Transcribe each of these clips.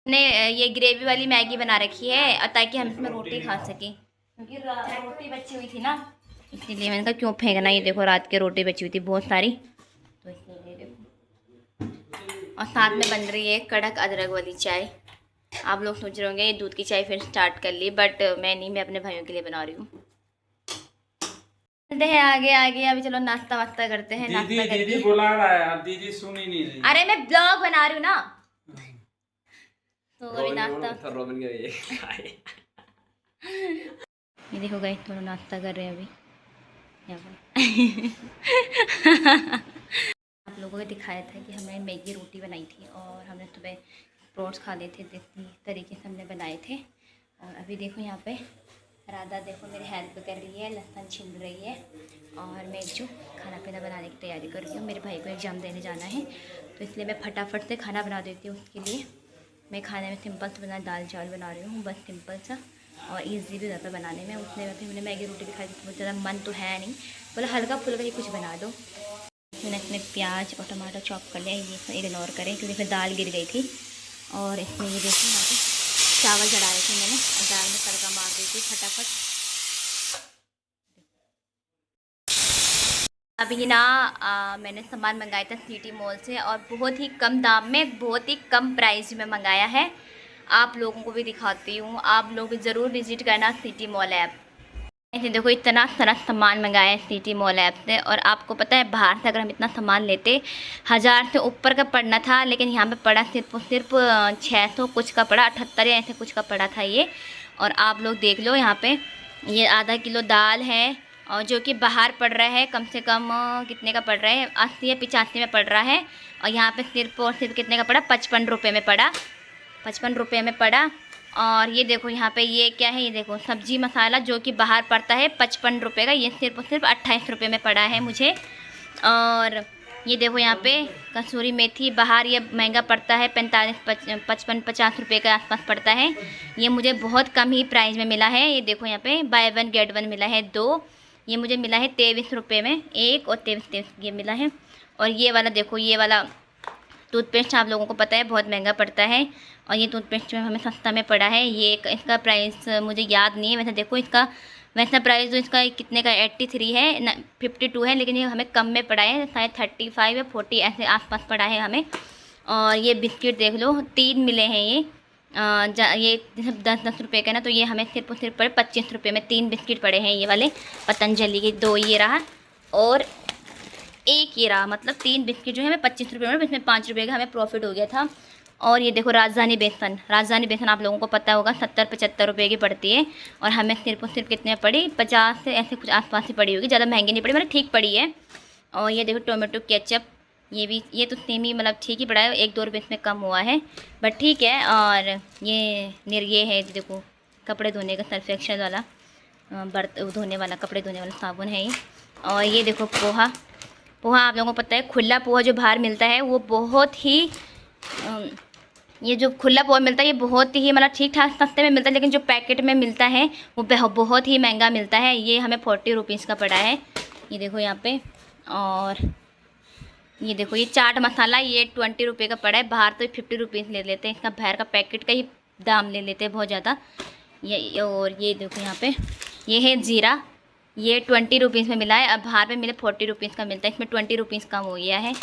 ने ये ग्रेवी वाली मैगी बना रखी है और ताकि हम इसमें रोटी खा सकें, क्योंकि रोटी बची हुई थी ना, इसीलिए मैंने कहा क्यों फेंकना। ये देखो रात की रोटी बची हुई थी बहुत सारी, तो इसलिए देखो। और साथ में बन रही है कड़क अदरक वाली चाय। आप लोग सोच रहे होंगे ये दूध की चाय फिर स्टार्ट कर ली, बट मैं नहीं, मैं अपने भाइयों के लिए बना रही हूँ। चलते हैं आगे आगे, अभी चलो नाश्ता वास्ता करते हैं। दीदी नाश्ता दीदी करके, बुला रहा है, आप दीदी सुन ही नहीं रही। अरे मैं ब्लॉग बना रही हूँ ना, तो अभी नाश्ता। रोबन का ये ये देखो गाइस, थोड़ा नाश्ता कर रहे हैं अभी यहाँ पर। आप लोगों को दिखाया था कि हमने मैगी रोटी बनाई थी और हमने सुबह स्प्रोट्स खा लिए थे, इस तरीके से हमने बनाए थे। और अभी देखो यहाँ पे राधा देखो मेरी हेल्प कर रही है, लहसुन छिल रही है, और मैं जो खाना पीना बनाने की तैयारी कर रही हूँ। मेरे भाई को एग्ज़ाम देने जाना है, तो इसलिए मैं फटाफट से खाना बना देती हूँ उसके लिए। मैं खाने में सिंपल से बना दाल चावल बना रही हूँ, बस सिंपल सा, और ईजी भी ज़्यादा बनाने में। उसने वैसे मैंने मैगी रोटी भी खाई थी, बहुत ज़्यादा मन तो है नहीं, बोला हल्का फुल्का ही कुछ बना दो। मैंने इसमें प्याज और टमाटर चॉप कर लिया, ये इग्नोर करें क्योंकि फिर दाल गिर गई थी। और इसमें ये देखिए यहाँ पे चावल चढ़ा रहे थे मैंने, और दाल में तड़का मार दी थी फटाफट। अभी ना मैंने सामान मंगाया था सिटी मॉल से, और बहुत ही कम दाम में, बहुत ही कम प्राइस में मंगाया है। आप लोगों को भी दिखाती हूँ, आप लोग ज़रूर विज़िट करना सिटी मॉल ऐप। ऐसे देखो इतना सारा सामान मंगाया है सिटी मॉल ऐप से। और आपको पता है बाहर से अगर हम इतना सामान लेते 1000 से ऊपर का पड़ना था, लेकिन यहाँ पे पड़ा सिर्फ 600 कुछ का पड़ा, 78 या ऐसे कुछ का पड़ा था ये। और आप लोग देख लो यहाँ पे, ये आधा किलो दाल है, और जो कि बाहर पड़ रहा है कम से कम कितने का पड़ रहा है, 80 या 85 में पड़ रहा है। और यहाँ पे सिर्फ और सिर्फ कितने का पड़ा, 55 रुपये में पड़ा, 55 रुपये में पड़ा। और ये देखो यहाँ पे ये क्या है, ये देखो सब्जी मसाला जो कि बाहर पड़ता है 55 रुपये का, ये सिर्फ और सिर्फ 28 रुपये में पड़ा है मुझे। और ये देखो यहाँ पे कसूरी मेथी, बाहर ये महंगा पड़ता है 45 55 50 रुपये के आसपास पड़ता है, ये मुझे बहुत कम ही प्राइस में मिला है। ये देखो यहाँ पे बाय वन गेट वन मिला है 2, ये मुझे मिला है 23 रुपये में एक, और 23 ये मिला है। और ये वाला देखो, ये वाला टूथपेस्ट आप लोगों को पता है बहुत महंगा पड़ता है, और ये टूथपेस्ट में हमें सस्ता में पड़ा है। ये इसका प्राइस मुझे याद नहीं है, वैसे देखो इसका वैसा प्राइस जो इसका कितने का 83 है ना 52 है, लेकिन ये हमें कम में पड़ा है, शायद 35 या 40 ऐसे आसपास पड़ा है हमें। और ये बिस्किट देख लो 3 मिले हैं ये, ये 10-10 रुपये का ना, तो ये हमें सिर्फ और सिर्फ पड़े 25 रुपये में 3 बिस्किट पड़े हैं ये वाले पतंजलि के, 2 ये रहा और एक ये रहा, मतलब 3 बिस्किट जो है हमें 25 रुपये में, इसमें 5 रुपये का हमें प्रॉफिट हो गया था। और ये देखो राजधानी बेसन, राजधानी बेसन आप लोगों को पता होगा 70-75 रुपये की पड़ती है, और हमें सिर्फ और सिर्फ कितने पड़ी, 50 से ऐसे कुछ आसपास ही पड़ी होगी, ज़्यादा महंगी नहीं पड़ी, मतलब ठीक पड़ी है। और ये देखो टोमेटो केचप, ये भी ये तो सेम ही मतलब ठीक ही पड़ा है, 1-2 रुपये इसमें कम हुआ है, बट ठीक है। और ये है देखो कपड़े धोने का सर्फ एक्सेल वाला, धोने वाला, कपड़े धोने वाला साबुन है ये। और ये देखो पोहा, पोहा आप लोगों को पता है खुला पोहा जो बाहर मिलता है वो बहुत ही ये जो खुला पोहा मिलता है ये बहुत ही मतलब ठीक ठाक सस्ते में मिलता है, लेकिन जो पैकेट में मिलता है वो बहुत ही महंगा मिलता है। ये हमें 40 रुपीज़ का पड़ा है, ये देखो यहाँ पे। और ये देखो ये चाट मसाला, ये 20 रुपये का पड़ा है, बाहर तो 50 रुपीज़ ले लेते हैं, इसका बाहर का पैकेट का ही दाम ले लेते हैं बहुत ज़्यादा ये। और ये देखो यहाँ पे ये है जीरा, ये 20 रुपीज़ में मिला है, अब बाहर में मिले 40 रुपीज़ का मिलता है, इसमें 20 रुपीज़ कम हो गया है।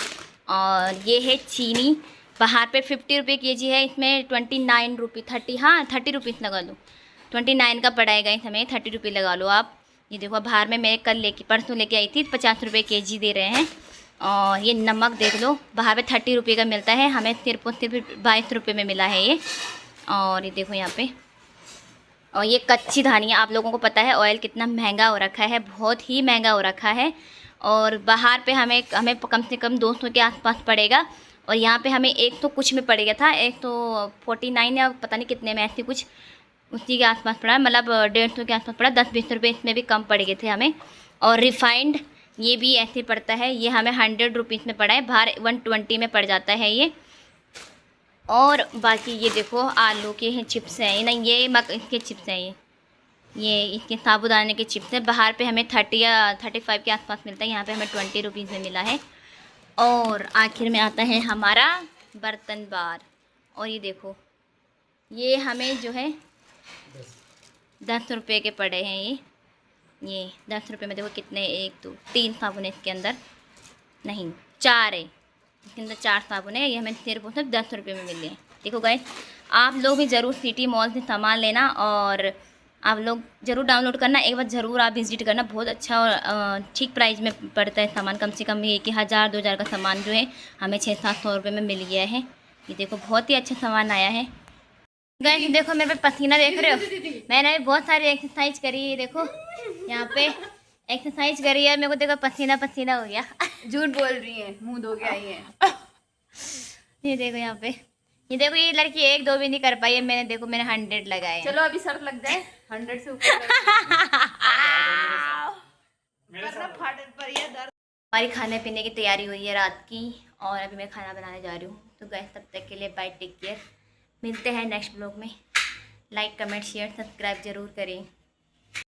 और ये है चीनी, बाहर पे 50 रुपये केजी है, इसमें 29 रुपये 30, हाँ 30 रुपीज़ लगा लो, 29 का पड़ेगा इस हमें, 30 रुपये लगा लो आप। ये देखो बाहर में मैं कल परसों लेके आई थी, 50 रुपये केजी दे रहे हैं। और ये नमक देख लो, बाहर में 30 रुपये का मिलता है, हमें सिर्फ और सिर्फ 22 रुपये में मिला है ये। और ये देखो यहाँ पे, और ये कच्ची धनिया, आप लोगों को पता है ऑयल कितना महंगा हो रखा है, बहुत ही महंगा हो रखा है। और बाहर पे हमें कम से कम 200 के आसपास पड़ेगा, और यहाँ पे हमें 100 कुछ में पड़ेगा था, 149 या पता नहीं कितने में ऐसे कुछ उसी के आसपास पड़ा, मतलब 150 के आसपास पड़ा, 10-20 रुपये इसमें भी कम पड़ गए थे हमें। और रिफ़ाइंड ये भी ऐसे पड़ता है, ये हमें 100 रुपीज़ में पड़ा है, बाहर 120 में पड़ जाता है ये। और बाकी ये देखो आलू के हैं चिप्स हैं, नहीं ये इसके चिप्स हैं, ये इसके साबुदाने के चिप्स हैं, बाहर पे हमें 30 या 35 के आसपास मिलता है, यहाँ पे हमें 20 रुपीज़ में मिला है। और आखिर में आता है हमारा बर्तन बार, और ये देखो ये हमें जो है 10 रुपये के पड़े हैं ये 10 रुपये में देखो कितने, 1 2 3 साबुन है इसके अंदर, नहीं 4 है इसके अंदर, 4 साबुन है। ये हमें सिर्फ 10 रुपये में मिले हैं। देखो गाइस, आप लोग भी ज़रूर सिटी मॉल से सामान लेना और आप लोग ज़रूर डाउनलोड करना, एक बार ज़रूर आप विज़िट करना। बहुत अच्छा और ठीक प्राइस में पड़ता है सामान, कम से कम ये कि 1000-2000 का सामान जो है हमें 600-700 रुपये में मिल गया है। ये देखो बहुत ही अच्छा सामान आया है। गाइस देखो मेरे पे पसीना देख रहे हो, मैंने भी बहुत सारी एक्सरसाइज करी है। देखो यहाँ पे एक्सरसाइज करी है, मेरे को देखो पसीना पसीना हो गया। झूठ बोल रही है, मुंह धो के आई है। ये देखो यहाँ पे, ये देखो ये लड़की 1-2 भी नहीं कर पाई है, मैंने देखो मैंने 100 लगाए हैं। चलो अभी शर्त लग जाए 100 से ऊपर हमारी खाने पीने की तैयारी हुई है रात की और अभी मैं खाना बनाने जा रही हूँ। तो गाइस तब तक के लिए बाय, टेक केयर। मिलते हैं नेक्स्ट ब्लॉग में। लाइक कमेंट शेयर सब्सक्राइब ज़रूर करें।